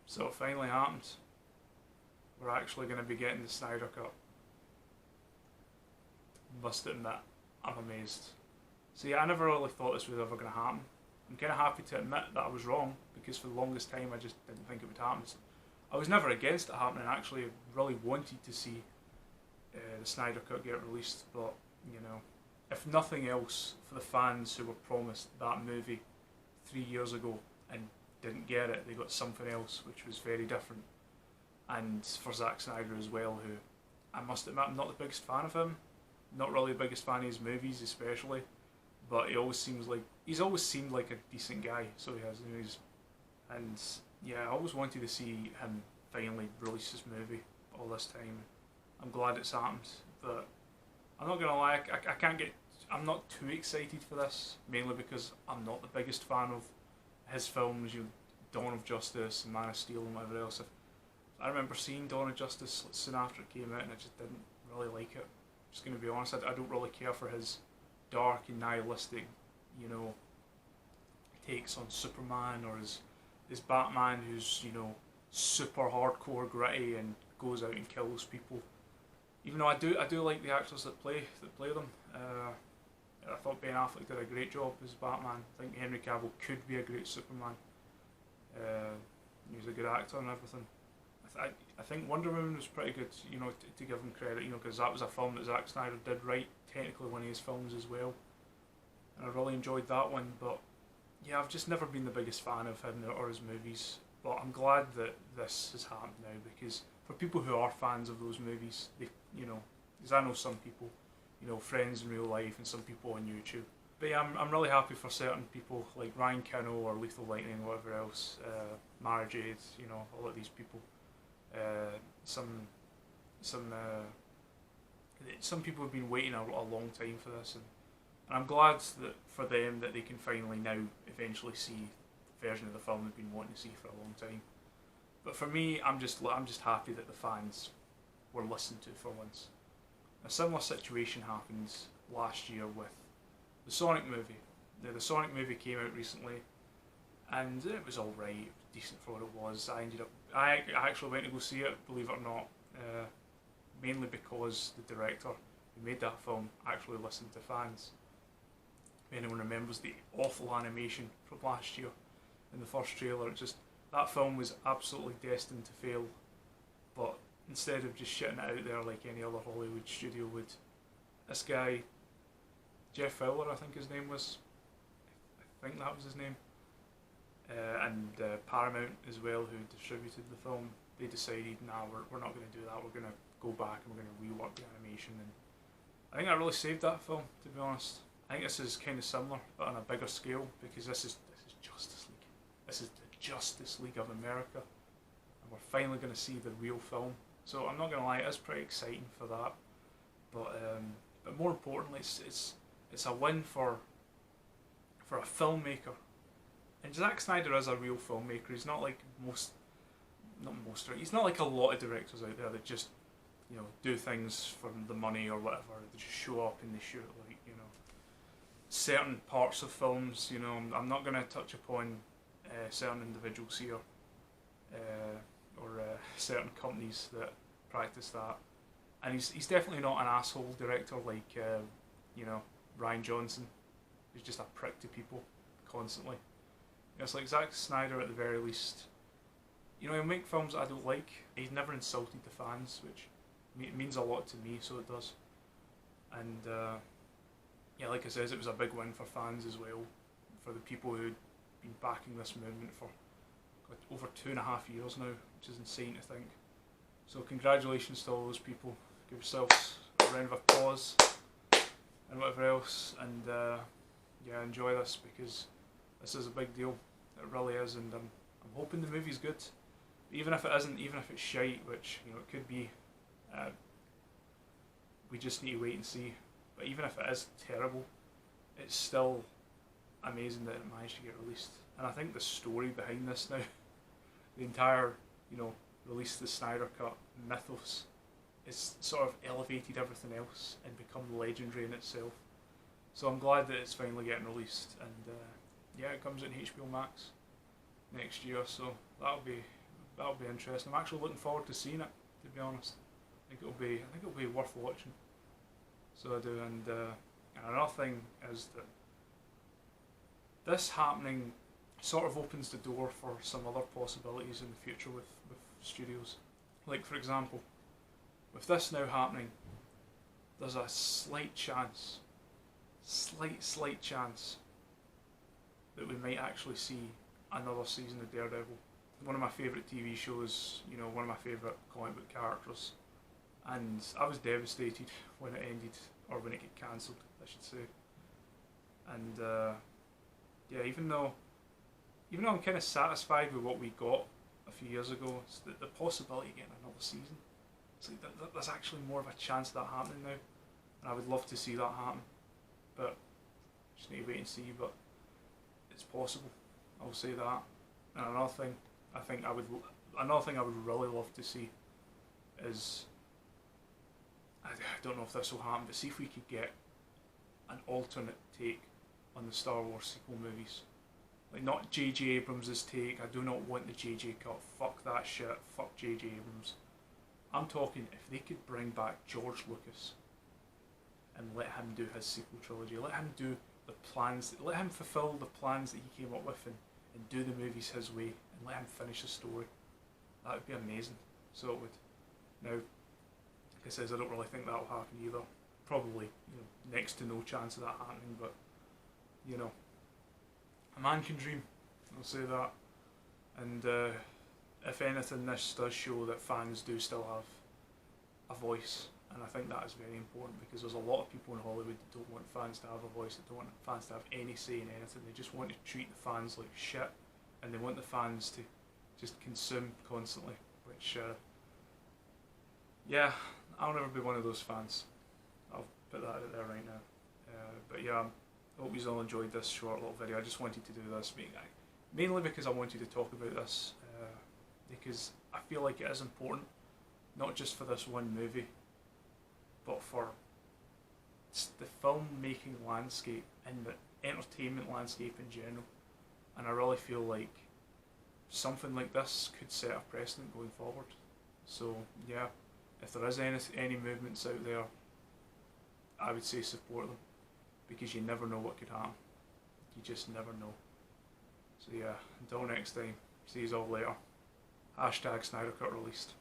So it finally happened. We're actually going to be getting the Snyder Cut. Must admit, I'm amazed. So yeah, I never really thought this was ever going to happen. I'm kind of happy to admit that I was wrong, because for the longest time I just didn't think it would happen. So I was never against it happening. I actually really wanted to see the Snyder Cut get released, but you know, if nothing else, for the fans who were promised that movie 3 years ago and didn't get it, they got something else which was very different. And for Zack Snyder as well, who I must admit I'm not the biggest fan of him, not really the biggest fan of his movies especially, but he's always seemed like a decent guy, so he has, you know, and yeah, I always wanted to see him finally release this movie all this time. I'm glad it's happened, but I'm not gonna lie, I can't get, I'm not too excited for this, mainly because I'm not the biggest fan of his films, you know, Dawn of Justice and Man of Steel and whatever else. I remember seeing Dawn of Justice soon after it came out and I just didn't really like it. I'm just going to be honest, I don't really care for his dark and nihilistic, you know, takes on Superman, or his Batman who's, you know, super hardcore gritty and goes out and kills people. Even though I do like the actors that play them. I thought Ben Affleck did a great job as Batman. I think Henry Cavill could be a great Superman. He's a good actor and everything. I think Wonder Woman was pretty good, you know, to give him credit, you know, because that was a film that Zack Snyder did write, technically one of his films as well, and I really enjoyed that one. But yeah, I've just never been the biggest fan of him or his movies, but I'm glad that this has happened now, because for people who are fans of those movies, they, you know, because I know some people, you know, friends in real life and some people on YouTube. But yeah, I'm really happy for certain people like Ryan Kinno or Lethal Lightning, whatever else, Mara Jade, you know, all of these people. Some people have been waiting a long time for this, and I'm glad that for them that they can finally now eventually see the version of the film they've been wanting to see for a long time. But for me, I'm just happy that the fans were listened to for once. A similar situation happened last year with the Sonic movie. The Sonic movie came out recently, and it was alright, decent for what it was. I actually went to go see it, believe it or not, mainly because the director who made that film actually listened to fans. If anyone remembers the awful animation from last year in the first trailer, that film was absolutely destined to fail, but instead of just shitting it out there like any other Hollywood studio would, this guy, Jeff Fowler I think his name was, I think that was his name, and Paramount as well, who distributed the film, they decided, nah, we're not going to do that, we're going to go back and we're going to rework the animation. And I think that really saved that film, to be honest. I think this is kind of similar, but on a bigger scale, because this is Justice League. This is the Justice League of America, and we're finally going to see the real film. So I'm not going to lie, it is pretty exciting for that. But more importantly, it's a win for a filmmaker. And Zack Snyder is a real filmmaker. He's not like he's not like a lot of directors out there that just, you know, do things for the money or whatever. They just show up and they shoot, like, you know, certain parts of films. You know, I'm not going to touch upon certain individuals here, or certain companies that practice that. And he's definitely not an asshole director like you know, Rian Johnson. He's just a prick to people constantly. It's like Zack Snyder at the very least. You know, he'll make films that I don't like. He's never insulted the fans, which means a lot to me, so it does. And yeah, like I said, it was a big win for fans as well, for the people who'd been backing this movement for over 2.5 years now, which is insane to think. So congratulations to all those people. Give yourselves a round of applause and whatever else, and yeah, enjoy this, because this is a big deal. It really is, and I'm hoping the movie's good. Even if it isn't, even if it's shite, which, you know, it could be, we just need to wait and see. But even if it is terrible, it's still amazing that it managed to get released. And I think the story behind this now, the entire, you know, release the Snyder Cut mythos, is sort of elevated everything else and become legendary in itself. So I'm glad that it's finally getting released, and yeah, it comes out in HBO Max next year, so that'll be that'll be interesting. I'm actually looking forward to seeing it, to be honest. I think it'll be worth watching. So I do, and another thing is that this happening sort of opens the door for some other possibilities in the future with studios. Like, for example, with this now happening, there's a slight chance, slight chance, that we might actually see another season of Daredevil. One of my favourite TV shows, you know, one of my favourite comic book characters. And I was devastated when it ended, or when it got cancelled, I should say. And yeah, even though I'm kind of satisfied with what we got a few years ago, it's the possibility of getting another season. It's like there's actually more of a chance of that happening now, and I would love to see that happen. But just need to wait and see. But it's possible. I'll say that. And another thing I would really love to see is, I don't know if this will happen, but see if we could get an alternate take on the Star Wars sequel movies. Like, not J.J. Abrams' take. I do not want the J.J. cut. Fuck that shit. Fuck J.J. Abrams. I'm talking if they could bring back George Lucas and let him do his sequel trilogy. Let him do the plans. Let him fulfill the plans that he came up with and do the movies his way and let him finish the story. That would be amazing. So it would. Now, like I says, I don't really think that will happen either. Probably, you know, next to no chance of that happening, but, you know, a man can dream, I'll say that. And if anything, this does show that fans do still have a voice, and I think that is very important, because there's a lot of people in Hollywood that don't want fans to have a voice, that don't want fans to have any say in anything. They just want to treat the fans like shit, and they want the fans to just consume constantly, which, yeah, I'll never be one of those fans. I'll put that out there right now. But yeah, I hope you all enjoyed this short little video. I just wanted to do this, mainly because I wanted to talk about this, because I feel like it is important, not just for this one movie, but for the filmmaking landscape and the entertainment landscape in general. And I really feel like something like this could set a precedent going forward. So yeah, if there is any movements out there, I would say support them, because you never know what could happen. You just never know. So yeah, until next time, see you all later. #Snyder Cut Released.